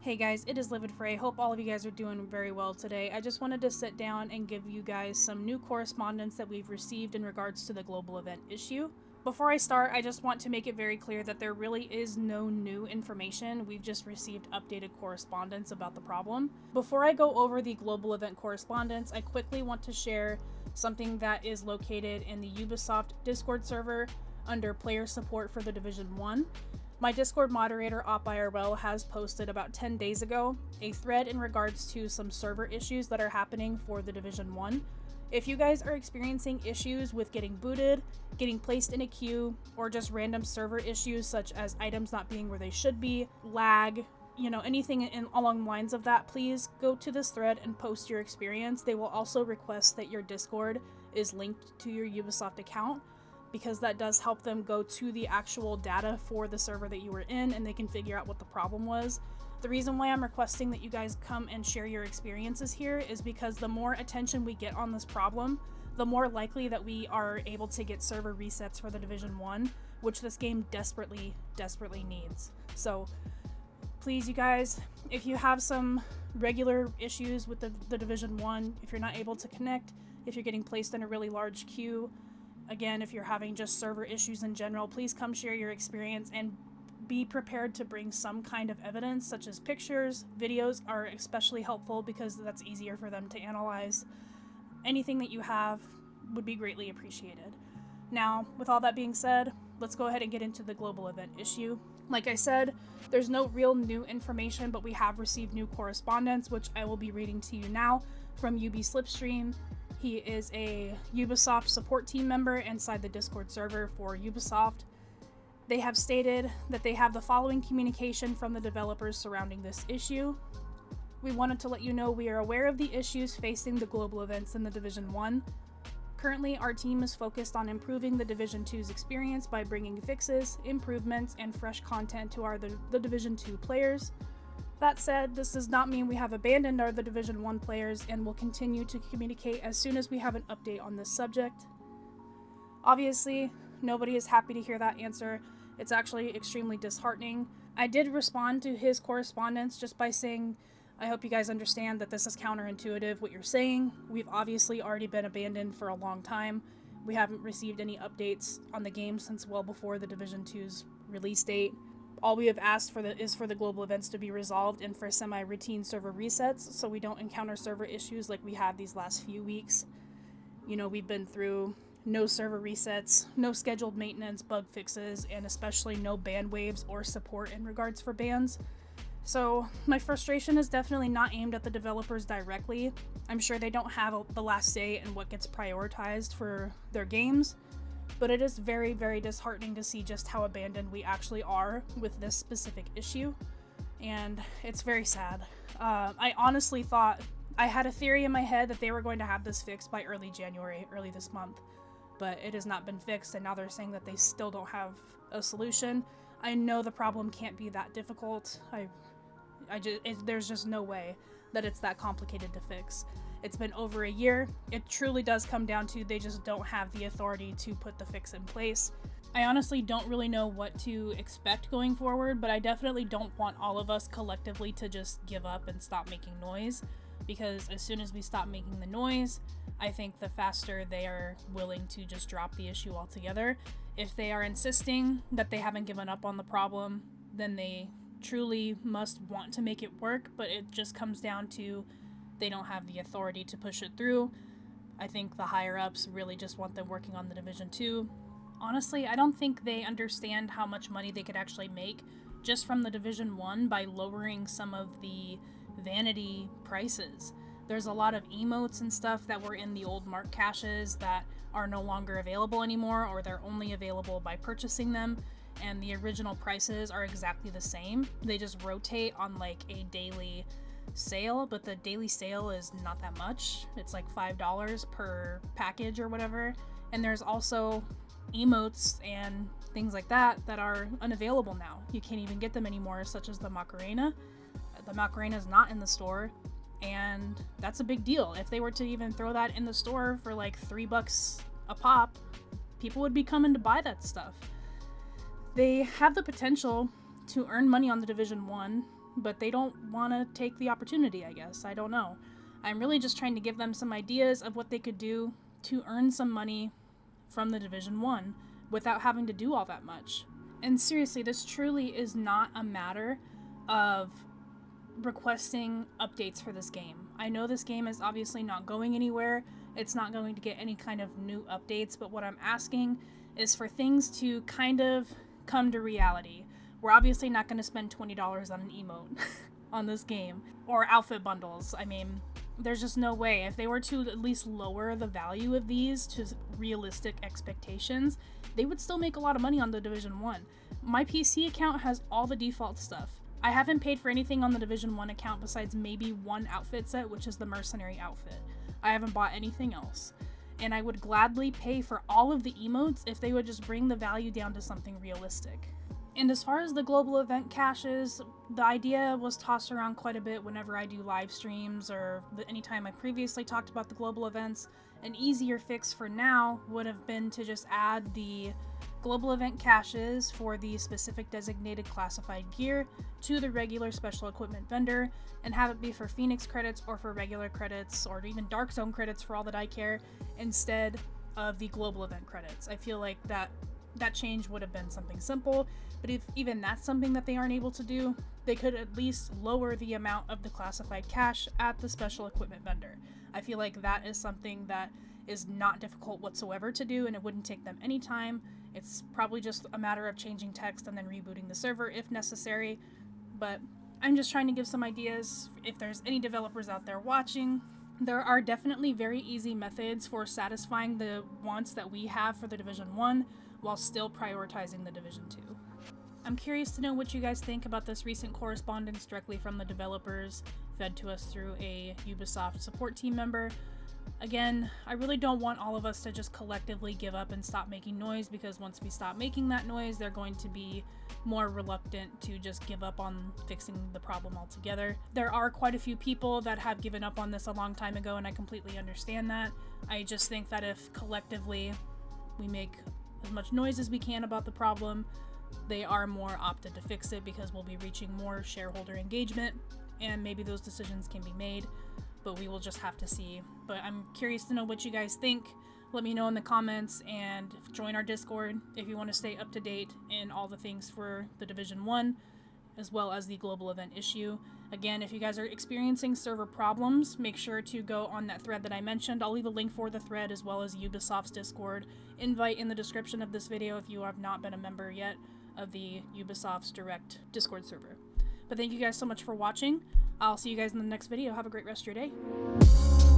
Hey guys, it is lividfray. Hope all of you guys are doing very well today. I just wanted to sit down and give you guys some new correspondence that we've received in regards to the global event issue. Before I start, I just want to make it very clear that there really is no new information. We've just received updated correspondence about the problem. Before I go over the global event correspondence, I quickly want to share something that is located in the Ubisoft Discord server under player support for the Division 1. My Discord moderator, OpIRL, has posted about 10 days ago a thread in regards to some server issues that are happening for the Division 1. If you guys are experiencing issues with getting booted, getting placed in a queue, or just random server issues such as items not being where they should be, lag, anything along the lines of that, please go to this thread and post your experience. They will also request that your Discord is linked to your Ubisoft account, because that does help them go to the actual data for the server that you were in and they can figure out what the problem was. The reason why I'm requesting that you guys come and share your experiences here is because the more attention we get on this problem, the more likely that we are able to get server resets for the Division 1, which this game desperately needs. So please, you guys, if you have some regular issues with the Division 1, if you're not able to connect, if you're getting placed in a really large queue, again, if you're having just server issues in general, please come share your experience and be prepared to bring some kind of evidence, such as pictures. Videos are especially helpful because that's easier for them to analyze. Anything that you have would be greatly appreciated. Now, with all that being said, let's go ahead and get into the global event issue. Like I said, there's no real new information, but we have received new correspondence, which I will be reading to you now from UB Slipstream. He is a Ubisoft support team member inside the Discord server for Ubisoft. They have stated that they have the following communication from the developers surrounding this issue. We wanted to let you know we are aware of the issues facing the global events in the Division 1. Currently, our team is focused on improving the Division 2's experience by bringing fixes, improvements, and fresh content to the Division 2 players. That said, this does not mean we have abandoned the Division 1 players and will continue to communicate as soon as we have an update on this subject. Obviously, nobody is happy to hear that answer. It's actually extremely disheartening. I did respond to his correspondence just by saying, I hope you guys understand that this is counterintuitive what you're saying. We've obviously already been abandoned for a long time. We haven't received any updates on the game since well before the Division 2's release date. All we have asked for is for the global events to be resolved and for semi-routine server resets so we don't encounter server issues like we have these last few weeks. We've been through no server resets, no scheduled maintenance, bug fixes, and especially no ban waves or support in regards for bans. So my frustration is definitely not aimed at the developers directly. I'm sure they don't have the last say in what gets prioritized for their games, but it is very disheartening to see just how abandoned we actually are with this specific issue, and it's very sad. I honestly thought, I had a theory in my head that they were going to have this fixed by early January, early this month, but it has not been fixed, and now they're saying that they still don't have a solution. I know the problem can't be that difficult. There's just no way that it's that complicated to fix. It's been over a year. It truly does come down to they just don't have the authority to put the fix in place. I honestly don't really know what to expect going forward, but I definitely don't want all of us collectively to just give up and stop making noise, because as soon as we stop making the noise, I think the faster they are willing to just drop the issue altogether. If they are insisting that they haven't given up on the problem, then they truly must want to make it work, but it just comes down to they don't have the authority to push it through. I think the higher-ups really just want them working on the Division 2. Honestly, I don't think they understand how much money they could actually make just from the Division 1 by lowering some of the vanity prices. There's a lot of emotes and stuff that were in the old mark caches that are no longer available anymore, or they're only available by purchasing them, and the original prices are exactly the same. They just rotate on like a daily sale, but the daily sale is not that much. It's like $5 per package or whatever. And there's also emotes and things like that that are unavailable now. You can't even get them anymore, such as the Macarena. The Macarena is not in the store, and that's a big deal. If they were to even throw that in the store for like $3 a pop, people would be coming to buy that stuff. They have the potential to earn money on the Division 1 but they don't want to take the opportunity, I guess. I don't know. I'm really just trying to give them some ideas of what they could do to earn some money from the Division 1 without having to do all that much. And seriously, this truly is not a matter of requesting updates for this game. I know this game is obviously not going anywhere. It's not going to get any kind of new updates, but what I'm asking is for things to kind of come to reality. We're obviously not going to spend $20 on an emote on this game, or outfit bundles. I mean, there's just no way. If they were to at least lower the value of these to realistic expectations, they would still make a lot of money on the Division 1. My PC account has all the default stuff. I haven't paid for anything on the Division 1 account besides maybe one outfit set, which is the mercenary outfit. I haven't bought anything else. And I would gladly pay for all of the emotes if they would just bring the value down to something realistic. And as far as the global event caches, the idea was tossed around quite a bit whenever I do live streams or anytime I previously talked about the global events. An easier fix for now would have been to just add the global event caches for the specific designated classified gear to the regular special equipment vendor and have it be for Phoenix credits or for regular credits or even Dark Zone credits for all that I care instead of the global event credits. I feel like that change would have been something simple, but if even that's something that they aren't able to do, they could at least lower the amount of the classified cache at the special equipment vendor. I feel like that is something that is not difficult whatsoever to do, and it wouldn't take them any time. It's probably just a matter of changing text and then rebooting the server if necessary, but I'm just trying to give some ideas. If there's any developers out there watching, there are definitely very easy methods for satisfying the wants that we have for the Division 1 while still prioritizing the Division 2. I'm curious to know what you guys think about this recent correspondence directly from the developers, fed to us through a Ubisoft support team member. Again, I really don't want all of us to just collectively give up and stop making noise, because once we stop making that noise, they're going to be more reluctant to just give up on fixing the problem altogether. There are quite a few people that have given up on this a long time ago, and I completely understand that. I just think that if collectively we make as much noise as we can about the problem, they are more opted to fix it, because we'll be reaching more shareholder engagement and maybe those decisions can be made, but we will just have to see. But I'm curious to know what you guys think. Let me know in the comments and join our Discord if you want to stay up to date in all the things for the Division 1 as well as the global event issue. Again, if you guys are experiencing server problems, make sure to go on that thread that I mentioned. I'll leave a link for the thread as well as Ubisoft's Discord invite in the description of this video if you have not been a member yet of the Ubisoft's direct Discord server. But thank you guys so much for watching. I'll see you guys in the next video. Have a great rest of your day.